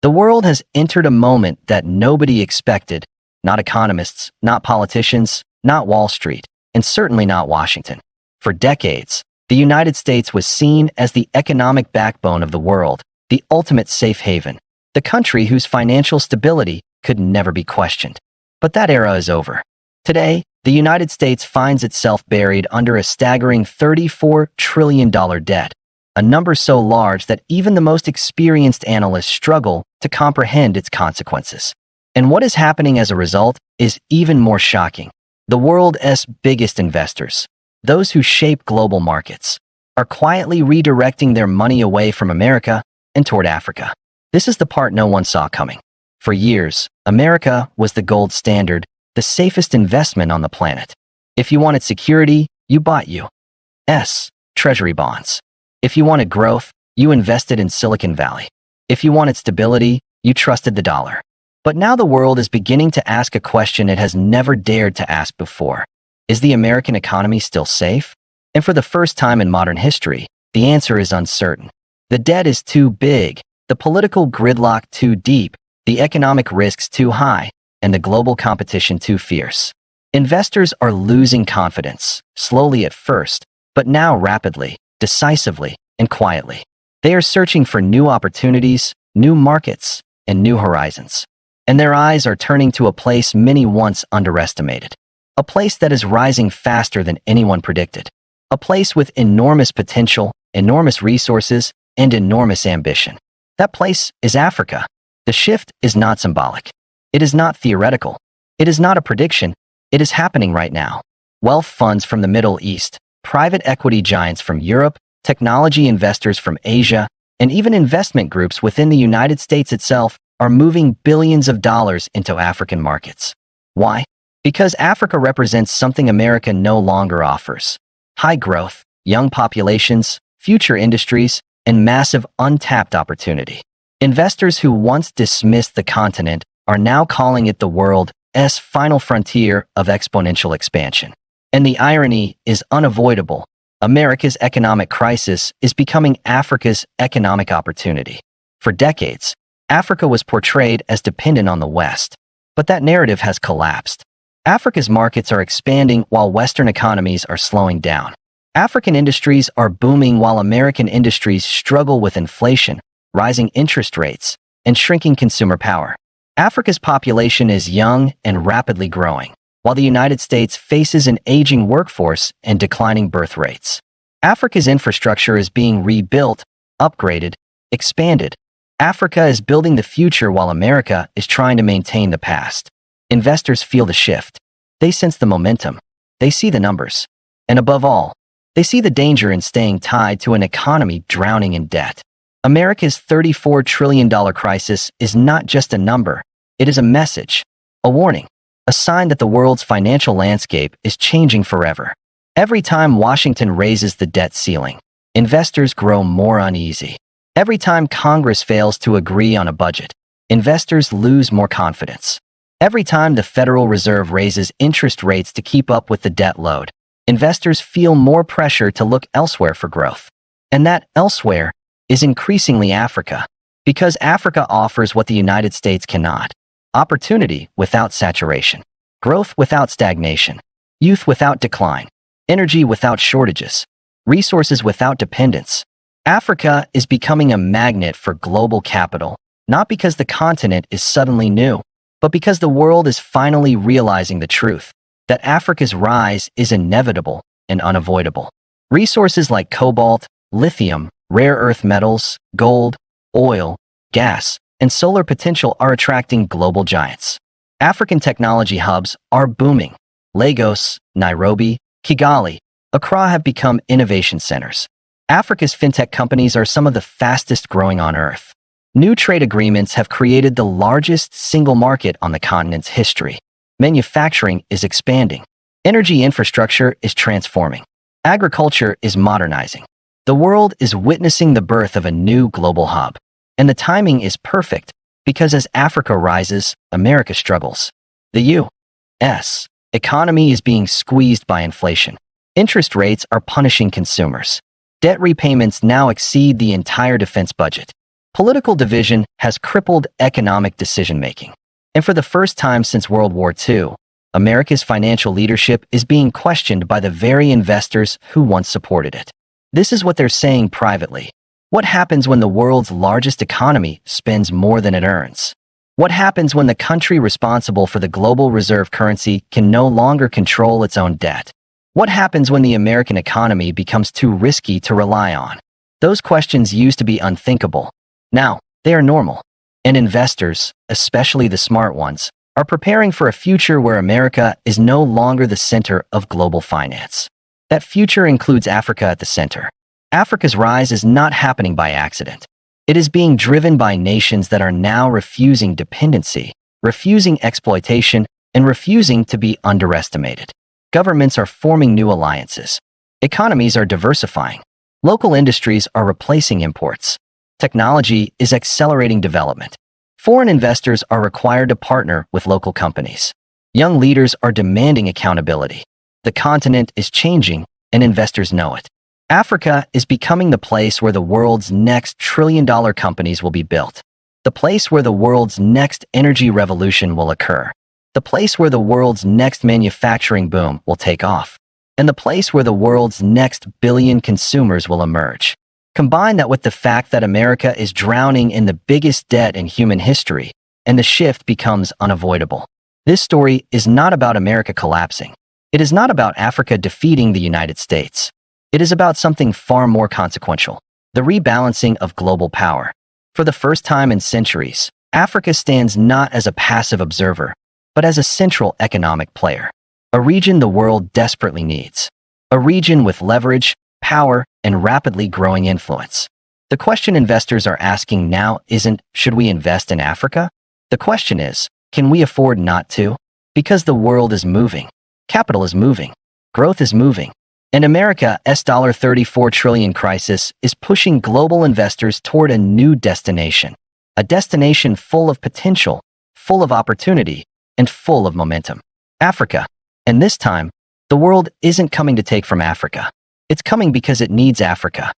The world has entered a moment that nobody expected, not economists, not politicians, not Wall Street, and certainly not Washington. For decades, the United States was seen as the economic backbone of the world, the ultimate safe haven, the country whose financial stability could never be questioned. But that era is over. Today, the United States finds itself buried under a staggering $34 trillion debt, a number so large that even the most experienced analysts struggle to comprehend its consequences. And what is happening as a result is even more shocking. The world's biggest investors, those who shape global markets, are quietly redirecting their money away from America and toward Africa. This is the part no one saw coming. For years, America was the gold standard, the safest investment on the planet. If you wanted security, you bought U.S. Treasury bonds. If you wanted growth, you invested in Silicon Valley. If you wanted stability, you trusted the dollar. But now the world is beginning to ask a question it has never dared to ask before. Is the American economy still safe? And for the first time in modern history, the answer is uncertain. The debt is too big, the political gridlock too deep, the economic risks too high, and the global competition too fierce. Investors are losing confidence, slowly at first, but now rapidly, decisively, and quietly. They are searching for new opportunities, new markets, and new horizons. And their eyes are turning to a place many once underestimated. A place that is rising faster than anyone predicted. A place with enormous potential, enormous resources, and enormous ambition. That place is Africa. The shift is not symbolic. It is not theoretical. It is not a prediction. It is happening right now. Wealth funds from the Middle East, private equity giants from Europe, technology investors from Asia, and even investment groups within the United States itself are moving billions of dollars into African markets. Why? Because Africa represents something America no longer offers. High growth, young populations, future industries, and massive untapped opportunity. Investors who once dismissed the continent are now calling it the world's final frontier of exponential expansion. And the irony is unavoidable. America's economic crisis is becoming Africa's economic opportunity. For decades, Africa was portrayed as dependent on the West, but that narrative has collapsed. Africa's markets are expanding while Western economies are slowing down. African industries are booming while American industries struggle with inflation, rising interest rates, and shrinking consumer power. Africa's population is young and rapidly growing, while the United States faces an aging workforce and declining birth rates. Africa's infrastructure is being rebuilt, upgraded, expanded. Africa is building the future while America is trying to maintain the past. Investors feel the shift. They sense the momentum. They see the numbers. And above all, they see the danger in staying tied to an economy drowning in debt. America's $34 trillion crisis is not just a number. It is a message, a warning, a sign that the world's financial landscape is changing forever. Every time Washington raises the debt ceiling, investors grow more uneasy. Every time Congress fails to agree on a budget, investors lose more confidence. Every time the Federal Reserve raises interest rates to keep up with the debt load, investors feel more pressure to look elsewhere for growth. And that elsewhere is increasingly Africa, because Africa offers what the United States cannot: opportunity without saturation, growth without stagnation, youth without decline, energy without shortages, resources without dependence. Africa is becoming a magnet for global capital, not because the continent is suddenly new, but because the world is finally realizing the truth, that Africa's rise is inevitable and unavoidable. Resources like cobalt, lithium, rare earth metals, gold, oil, gas, and solar potential are attracting global giants. African technology hubs are booming. Lagos, Nairobi, Kigali, Accra have become innovation centers. Africa's fintech companies are some of the fastest growing on Earth. New trade agreements have created the largest single market on the continent's history. Manufacturing is expanding. Energy infrastructure is transforming. Agriculture is modernizing. The world is witnessing the birth of a new global hub. And the timing is perfect, because as Africa rises, America struggles. The U.S. economy is being squeezed by inflation. Interest rates are punishing consumers. Debt repayments now exceed the entire defense budget. Political division has crippled economic decision-making. And for the first time since World War II, America's financial leadership is being questioned by the very investors who once supported it. This is what they're saying privately. What happens when the world's largest economy spends more than it earns? What happens when the country responsible for the global reserve currency can no longer control its own debt? What happens when the American economy becomes too risky to rely on? Those questions used to be unthinkable. Now, they are normal. And investors, especially the smart ones, are preparing for a future where America is no longer the center of global finance. That future includes Africa at the center. Africa's rise is not happening by accident. It is being driven by nations that are now refusing dependency, refusing exploitation, and refusing to be underestimated. Governments are forming new alliances. Economies are diversifying. Local industries are replacing imports. Technology is accelerating development. Foreign investors are required to partner with local companies. Young leaders are demanding accountability. The continent is changing, and investors know it. Africa is becoming the place where the world's next trillion-dollar companies will be built. The place where the world's next energy revolution will occur. The place where the world's next manufacturing boom will take off. And the place where the world's next billion consumers will emerge. Combine that with the fact that America is drowning in the biggest debt in human history, and the shift becomes unavoidable. This story is not about America collapsing. It is not about Africa defeating the United States. It is about something far more consequential, the rebalancing of global power. For the first time in centuries, Africa stands not as a passive observer, but as a central economic player, a region the world desperately needs, a region with leverage, power, and rapidly growing influence. The question investors are asking now isn't, should we invest in Africa? The question is, can we afford not to? Because the world is moving, capital is moving, growth is moving. And America's $34 trillion crisis is pushing global investors toward a new destination, a destination full of potential, full of opportunity, and full of momentum. Africa. And this time, the world isn't coming to take from Africa. It's coming because it needs Africa.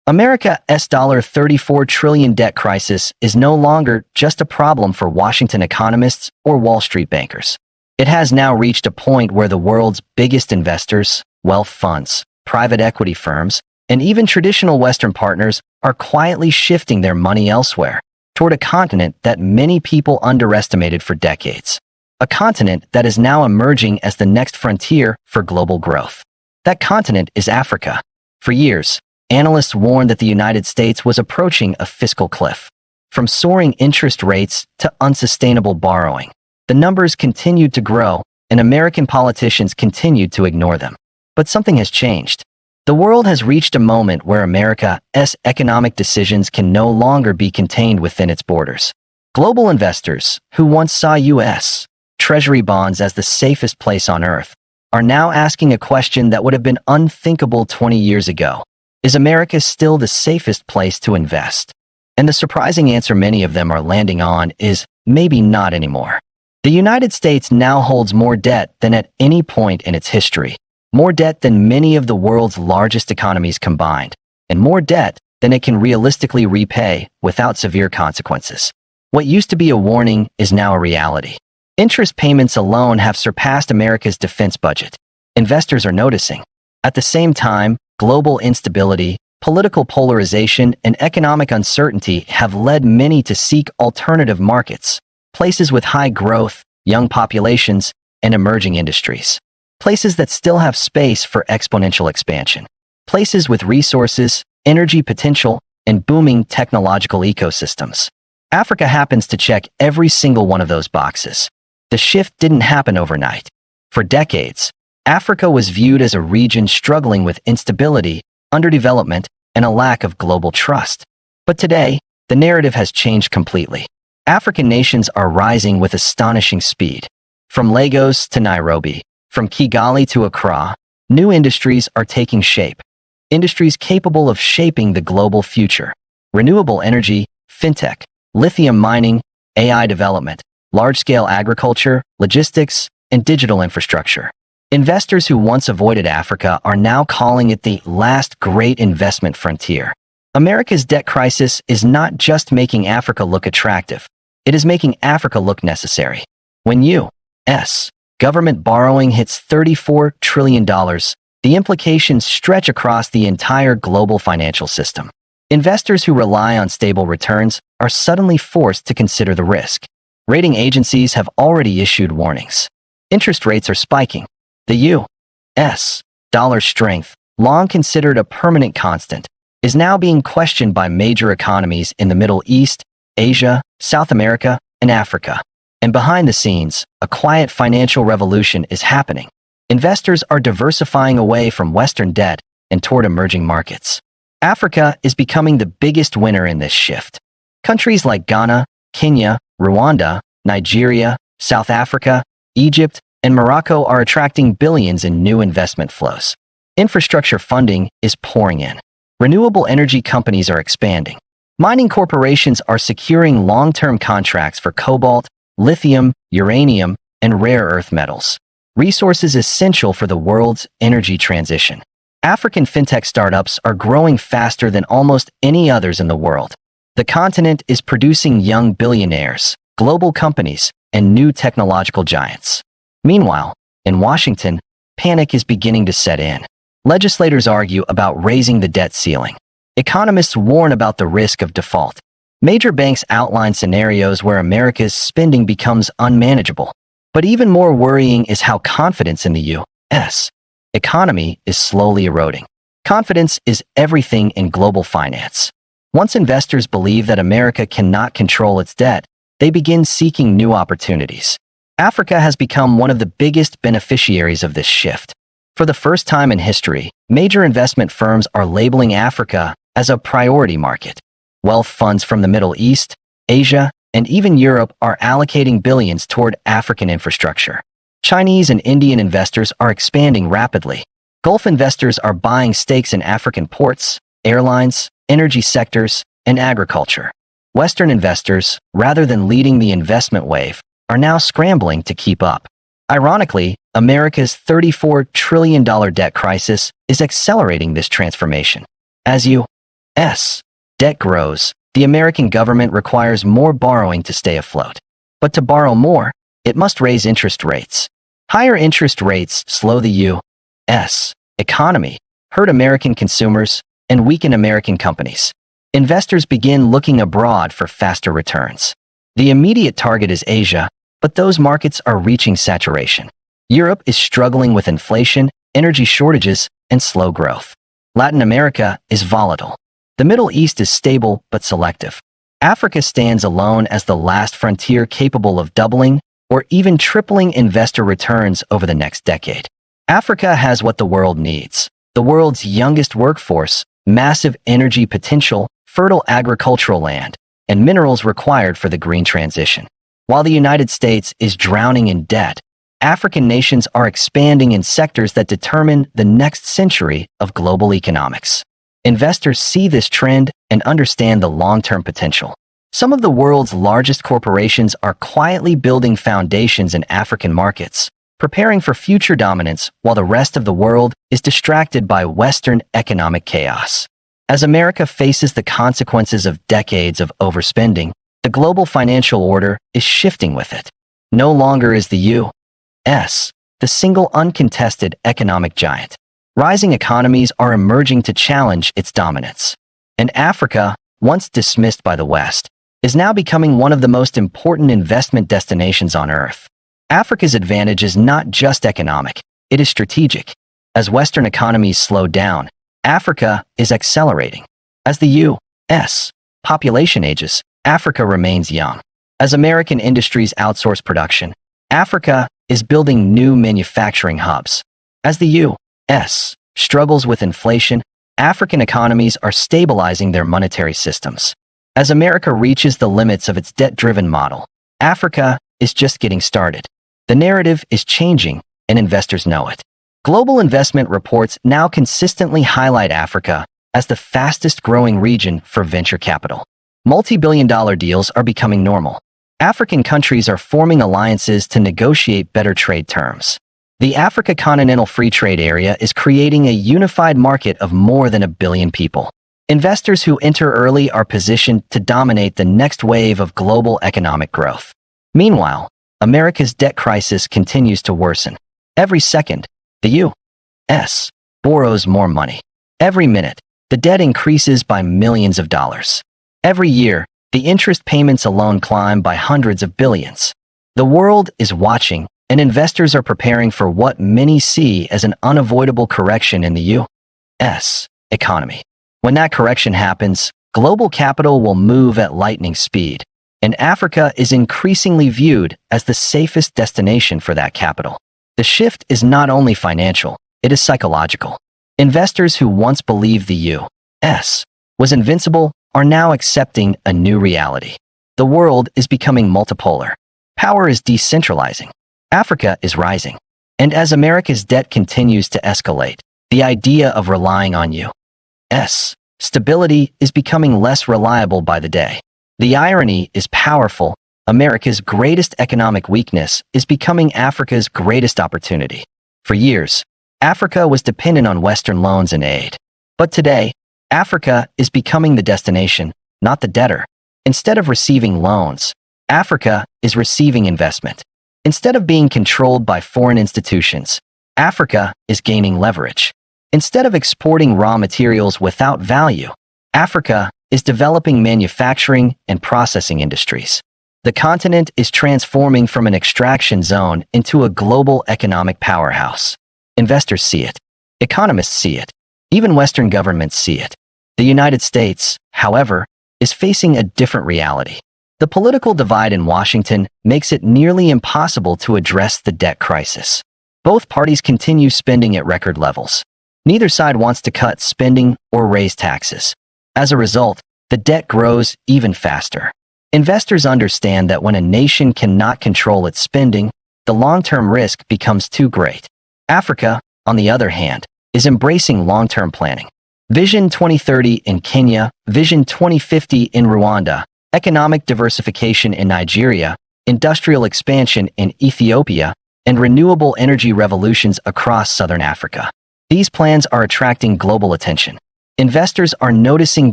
America's $34 trillion debt crisis is no longer just a problem for Washington economists or Wall Street bankers. It has now reached a point where the world's biggest investors, wealth funds, private equity firms, and even traditional Western partners are quietly shifting their money elsewhere, toward a continent that many people underestimated for decades. A continent that is now emerging as the next frontier for global growth. That continent is Africa. For years, analysts warned that the United States was approaching a fiscal cliff. From soaring interest rates to unsustainable borrowing, the numbers continued to grow, and American politicians continued to ignore them. But something has changed. The world has reached a moment where America's economic decisions can no longer be contained within its borders. Global investors, who once saw U.S. Treasury bonds as the safest place on earth, are now asking a question that would have been unthinkable 20 years ago. Is America still the safest place to invest? And the surprising answer many of them are landing on is maybe not anymore. The United States now holds more debt than at any point in its history. More debt than many of the world's largest economies combined, and more debt than it can realistically repay without severe consequences. What used to be a warning is now a reality. Interest payments alone have surpassed America's defense budget. Investors are noticing. At the same time, global instability, political polarization, and economic uncertainty have led many to seek alternative markets, places with high growth, young populations, and emerging industries. Places that still have space for exponential expansion. Places with resources, energy potential, and booming technological ecosystems. Africa happens to check every single one of those boxes. The shift didn't happen overnight. For decades, Africa was viewed as a region struggling with instability, underdevelopment, and a lack of global trust. But today, the narrative has changed completely. African nations are rising with astonishing speed. From Lagos to Nairobi, from Kigali to Accra, new industries are taking shape. Industries capable of shaping the global future. Renewable energy, fintech, lithium mining, AI development, large-scale agriculture, logistics, and digital infrastructure. Investors who once avoided Africa are now calling it the last great investment frontier. America's debt crisis is not just making Africa look attractive, it is making Africa look necessary. When U.S. government borrowing hits $34 trillion, the implications stretch across the entire global financial system. Investors who rely on stable returns are suddenly forced to consider the risk. Rating agencies have already issued warnings. Interest rates are spiking. The U.S. dollar strength, long considered a permanent constant, is now being questioned by major economies in the Middle East, Asia, South America, and Africa. And behind the scenes, a quiet financial revolution is happening. Investors are diversifying away from Western debt and toward emerging markets. Africa is becoming the biggest winner in this shift. Countries like Ghana, Kenya, Rwanda, Nigeria, South Africa, Egypt, and Morocco are attracting billions in new investment flows. Infrastructure funding is pouring in. Renewable energy companies are expanding. Mining corporations are securing long-term contracts for cobalt, lithium, uranium, and rare earth metals, resources essential for the world's energy transition. African fintech startups are growing faster than almost any others in the world. The continent is producing young billionaires, global companies, and new technological giants. Meanwhile, in Washington, panic is beginning to set in. Legislators argue about raising the debt ceiling. Economists warn about the risk of default. Major banks outline scenarios where America's spending becomes unmanageable. But even more worrying is how confidence in the U.S. economy is slowly eroding. Confidence is everything in global finance. Once investors believe that America cannot control its debt, they begin seeking new opportunities. Africa has become one of the biggest beneficiaries of this shift. For the first time in history, major investment firms are labeling Africa as a priority market. Wealth funds from the Middle East, Asia, and even Europe are allocating billions toward African infrastructure. Chinese and Indian investors are expanding rapidly. Gulf investors are buying stakes in African ports, airlines, energy sectors, and agriculture. Western investors, rather than leading the investment wave, are now scrambling to keep up. Ironically, America's $34 trillion debt crisis is accelerating this transformation. As U.S. debt grows, the American government requires more borrowing to stay afloat. But to borrow more, it must raise interest rates. Higher interest rates slow the U.S. economy, hurt American consumers, and weaken American companies. Investors begin looking abroad for faster returns. The immediate target is Asia, but those markets are reaching saturation. Europe is struggling with inflation, energy shortages, and slow growth. Latin America is volatile. The Middle East is stable but selective. Africa stands alone as the last frontier capable of doubling or even tripling investor returns over the next decade. Africa has what the world needs: the world's youngest workforce, massive energy potential, fertile agricultural land, and minerals required for the green transition. While the United States is drowning in debt, African nations are expanding in sectors that determine the next century of global economics. Investors see this trend and understand the long-term potential. Some of the world's largest corporations are quietly building foundations in African markets, preparing for future dominance while the rest of the world is distracted by Western economic chaos. As America faces the consequences of decades of overspending, the global financial order is shifting with it. No longer is the U.S. the single uncontested economic giant. Rising economies are emerging to challenge its dominance. And Africa, once dismissed by the West, is now becoming one of the most important investment destinations on Earth. Africa's advantage is not just economic, it is strategic. As Western economies slow down, Africa is accelerating. As the U.S. population ages, Africa remains young. As American industries outsource production, Africa is building new manufacturing hubs. As the U.S. struggles with inflation, African economies are stabilizing their monetary systems. As America reaches the limits of its debt-driven model, Africa is just getting started. The narrative is changing, and investors know it. Global investment reports now consistently highlight Africa as the fastest-growing region for venture capital. Multi-billion-dollar deals are becoming normal. African countries are forming alliances to negotiate better trade terms. The Africa Continental Free Trade Area is creating a unified market of more than 1 billion people. Investors who enter early are positioned to dominate the next wave of global economic growth. Meanwhile, America's debt crisis continues to worsen. Every second, the U.S. borrows more money. Every minute, the debt increases by millions of dollars. Every year, the interest payments alone climb by hundreds of billions. The world is watching, and investors are preparing for what many see as an unavoidable correction in the U.S. economy. When that correction happens, global capital will move at lightning speed, and Africa is increasingly viewed as the safest destination for that capital. The shift is not only financial, it is psychological. Investors who once believed the U.S. was invincible are now accepting a new reality. The world is becoming multipolar. Power is decentralizing. Africa is rising. And as America's debt continues to escalate, the idea of relying on U.S. stability is becoming less reliable by the day. The irony is powerful. America's greatest economic weakness is becoming Africa's greatest opportunity. For years, Africa was dependent on Western loans and aid. But today, Africa is becoming the destination, not the debtor. Instead of receiving loans, Africa is receiving investment. Instead of being controlled by foreign institutions, Africa is gaining leverage. Instead of exporting raw materials without value, Africa is developing manufacturing and processing industries. The continent is transforming from an extraction zone into a global economic powerhouse. Investors see it. Economists see it. Even Western governments see it. The United States, however, is facing a different reality. The political divide in Washington makes it nearly impossible to address the debt crisis. Both parties continue spending at record levels. Neither side wants to cut spending or raise taxes. As a result, the debt grows even faster. Investors understand that when a nation cannot control its spending, the long-term risk becomes too great. Africa, on the other hand, is embracing long-term planning. Vision 2030 in Kenya, Vision 2050 in Rwanda, economic diversification in Nigeria, industrial expansion in Ethiopia, and renewable energy revolutions across Southern Africa. These plans are attracting global attention. Investors are noticing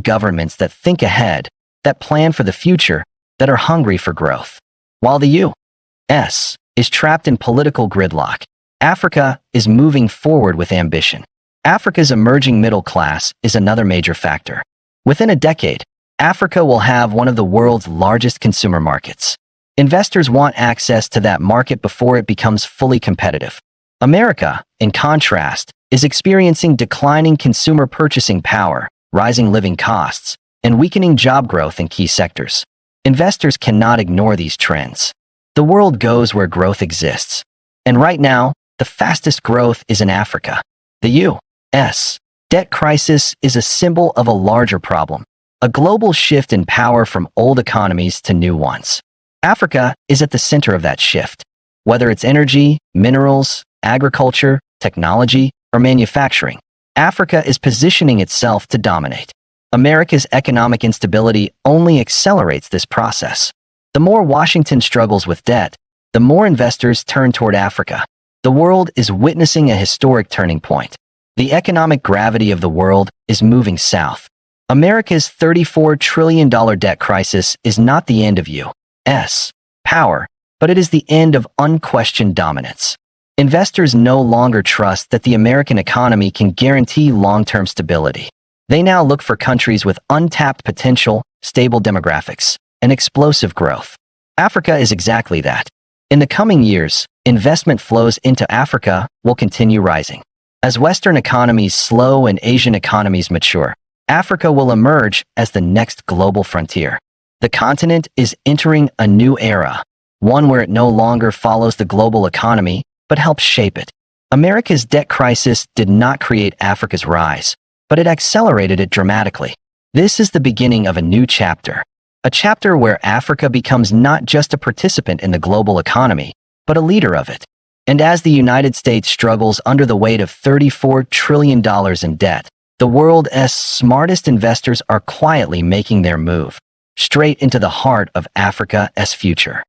governments that think ahead, that plan for the future, that are hungry for growth. While the U.S. is trapped in political gridlock, Africa is moving forward with ambition. Africa's emerging middle class is another major factor. Within a decade, Africa will have one of the world's largest consumer markets. Investors want access to that market before it becomes fully competitive. America, in contrast, is experiencing declining consumer purchasing power, rising living costs, and weakening job growth in key sectors. Investors cannot ignore these trends. The world goes where growth exists. And right now, the fastest growth is in Africa. The U.S. debt crisis is a symbol of a larger problem, a global shift in power from old economies to new ones. Africa is at the center of that shift. Whether it's energy, minerals, agriculture, technology, or manufacturing, Africa is positioning itself to dominate. America's economic instability only accelerates this process. The more Washington struggles with debt, the more investors turn toward Africa. The world is witnessing a historic turning point. The economic gravity of the world is moving south. America's $34 trillion debt crisis is not the end of U.S. power, but it is the end of unquestioned dominance. Investors no longer trust that the American economy can guarantee long-term stability. They now look for countries with untapped potential, stable demographics, and explosive growth. Africa is exactly that. In the coming years, investment flows into Africa will continue rising. As Western economies slow and Asian economies mature, Africa will emerge as the next global frontier. The continent is entering a new era, one where it no longer follows the global economy, but helps shape it. America's debt crisis did not create Africa's rise, but it accelerated it dramatically. This is the beginning of a new chapter, a chapter where Africa becomes not just a participant in the global economy, but a leader of it. And as the United States struggles under the weight of $34 trillion in debt, the world's smartest investors are quietly making their move, straight into the heart of Africa's future.